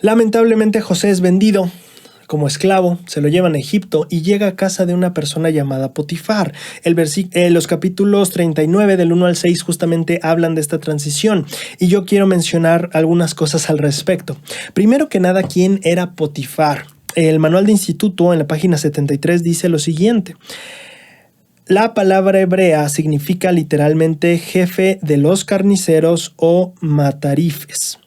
Lamentablemente José es vendido como esclavo, se lo llevan a Egipto y llega a casa de una persona llamada Potifar. Los capítulos 39 del 1 al 6 justamente hablan de esta transición y yo quiero mencionar algunas cosas al respecto. Primero que nada, ¿quién era Potifar? El manual de instituto en la página 73 dice lo siguiente. La palabra hebrea significa literalmente jefe de los carniceros o matarifes.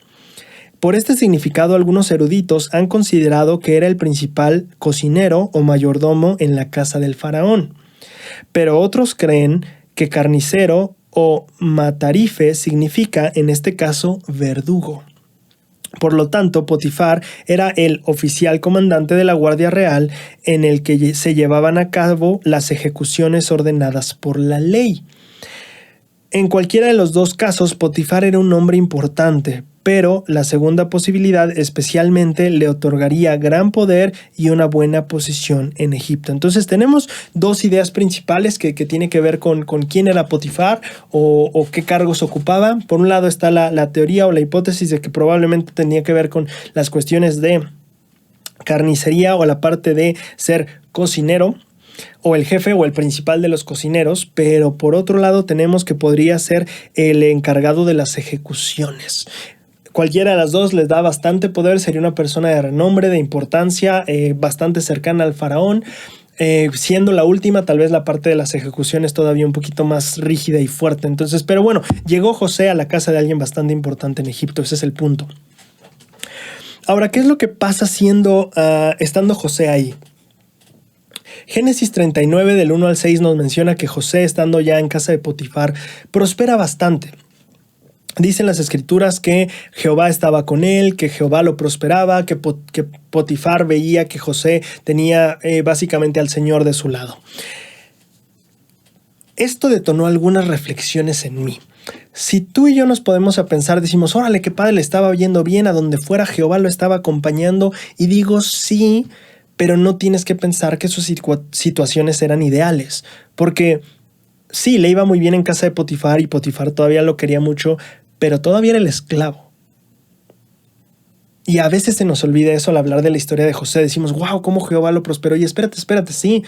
Por este significado, algunos eruditos han considerado que era el principal cocinero o mayordomo en la casa del faraón. Pero otros creen que carnicero o matarife significa, en este caso, verdugo. Por lo tanto, Potifar era el oficial comandante de la Guardia Real en el que se llevaban a cabo las ejecuciones ordenadas por la ley. En cualquiera de los dos casos, Potifar era un hombre importante, pero la segunda posibilidad especialmente le otorgaría gran poder y una buena posición en Egipto. Entonces tenemos dos ideas principales que tienen que ver con quién era Potifar o qué cargos ocupaba. Por un lado está la teoría o la hipótesis de que probablemente tenía que ver con las cuestiones de carnicería o la parte de ser cocinero, o el jefe o el principal de los cocineros, pero por otro lado tenemos que podría ser el encargado de las ejecuciones. Cualquiera de las dos les da bastante poder, sería una persona de renombre, de importancia, bastante cercana al faraón, siendo la última tal vez la parte de las ejecuciones todavía un poquito más rígida y fuerte. Entonces, pero bueno, llegó José a la casa de alguien bastante importante en Egipto, ese es el punto. Ahora, ¿qué es lo que pasa estando José ahí? Génesis 39 del 1 al 6 nos menciona que José, estando ya en casa de Potifar, prospera bastante. Dicen las escrituras que Jehová estaba con él, que Jehová lo prosperaba, que Potifar veía que José tenía básicamente al Señor de su lado. Esto detonó algunas reflexiones en mí. Si tú y yo nos podemos a pensar, decimos, órale, qué padre, le estaba yendo bien, a donde fuera Jehová lo estaba acompañando, y digo sí, pero no tienes que pensar que sus situaciones eran ideales, porque sí, le iba muy bien en casa de Potifar y Potifar todavía lo quería mucho, pero todavía era el esclavo. Y a veces se nos olvida eso al hablar de la historia de José. Decimos, wow, cómo Jehová lo prosperó. Y espérate, sí.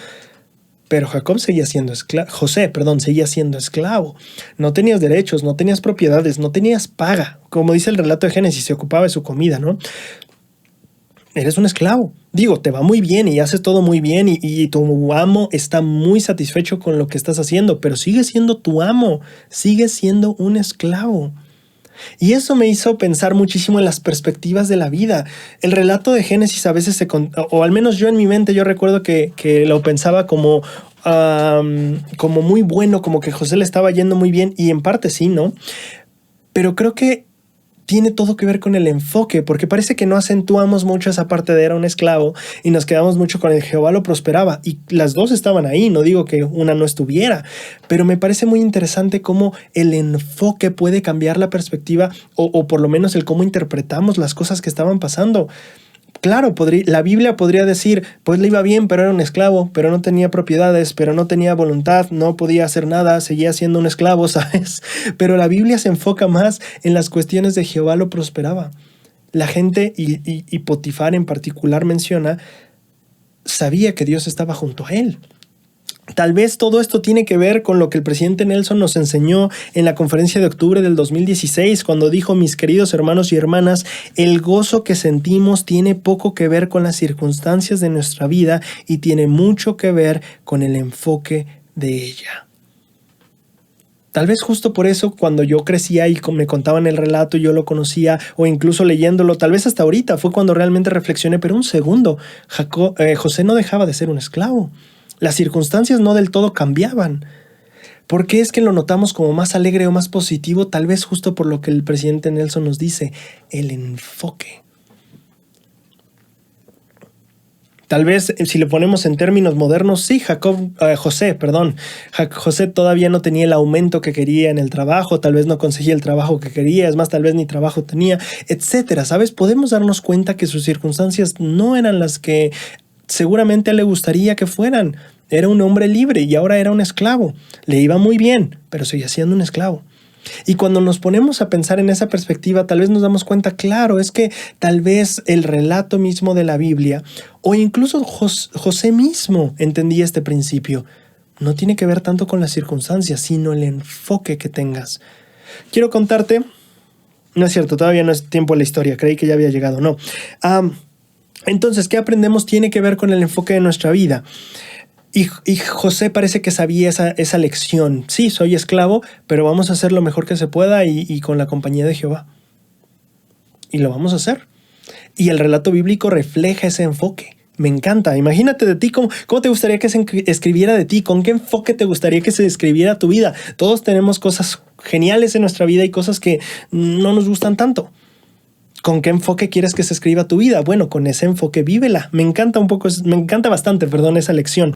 Pero Jacob seguía siendo esclavo. José, seguía siendo esclavo. No tenías derechos, no tenías propiedades, no tenías paga. Como dice el relato de Génesis, se ocupaba de su comida, ¿no? Eres un esclavo. Digo, te va muy bien y haces todo muy bien y tu amo está muy satisfecho con lo que estás haciendo, pero sigue siendo tu amo, sigue siendo un esclavo. Y eso me hizo pensar muchísimo en las perspectivas de la vida. El relato de Génesis a veces o al menos yo en mi mente, yo recuerdo que lo pensaba como muy bueno, como que José le estaba yendo muy bien, y en parte sí, ¿no? Pero creo que tiene todo que ver con el enfoque, porque parece que no acentuamos mucho esa parte de era un esclavo y nos quedamos mucho con el Jehová lo prosperaba, y las dos estaban ahí, no digo que una no estuviera, pero me parece muy interesante cómo el enfoque puede cambiar la perspectiva o por lo menos el cómo interpretamos las cosas que estaban pasando. Claro, la Biblia podría decir, pues le iba bien, pero era un esclavo, pero no tenía propiedades, pero no tenía voluntad, no podía hacer nada, seguía siendo un esclavo, ¿sabes? Pero la Biblia se enfoca más en las cuestiones de Jehová lo prosperaba. La gente, y Potifar en particular menciona, sabía que Dios estaba junto a él. Tal vez todo esto tiene que ver con lo que el presidente Nelson nos enseñó en la conferencia de octubre del 2016, cuando dijo, mis queridos hermanos y hermanas, el gozo que sentimos tiene poco que ver con las circunstancias de nuestra vida y tiene mucho que ver con el enfoque de ella. Tal vez justo por eso cuando yo crecía y me contaban el relato, yo lo conocía, o incluso leyéndolo, tal vez hasta ahorita fue cuando realmente reflexioné, pero un segundo, José no dejaba de ser un esclavo. Las circunstancias no del todo cambiaban. ¿Por qué es que lo notamos como más alegre o más positivo? Tal vez justo por lo que el presidente Nelson nos dice, el enfoque. Tal vez si le ponemos en términos modernos, sí, José todavía no tenía el aumento que quería en el trabajo, tal vez no conseguía el trabajo que quería, es más, tal vez ni trabajo tenía, etcétera. ¿Sabes? Podemos darnos cuenta que sus circunstancias no eran las que seguramente a él le gustaría que fueran. Era un hombre libre y ahora era un esclavo. Le iba muy bien, pero seguía siendo un esclavo. Y cuando nos ponemos a pensar en esa perspectiva, tal vez nos damos cuenta, claro, es que tal vez el relato mismo de la Biblia, o incluso José mismo entendía este principio, no tiene que ver tanto con las circunstancias, sino el enfoque que tengas. Quiero contarte, no es cierto, todavía no es tiempo de la historia, creí que ya había llegado, no. Entonces, ¿qué aprendemos? Tiene que ver con el enfoque de nuestra vida. Y José parece que sabía esa lección. Sí, soy esclavo, pero vamos a hacer lo mejor que se pueda y con la compañía de Jehová. Y lo vamos a hacer. Y el relato bíblico refleja ese enfoque. Me encanta. Imagínate de ti, ¿cómo te gustaría que se escribiera de ti? ¿Con qué enfoque te gustaría que se describiera tu vida? Todos tenemos cosas geniales en nuestra vida y cosas que no nos gustan tanto. ¿Con qué enfoque quieres que se escriba tu vida? Bueno, con ese enfoque vívela. Me encanta bastante, esa lección.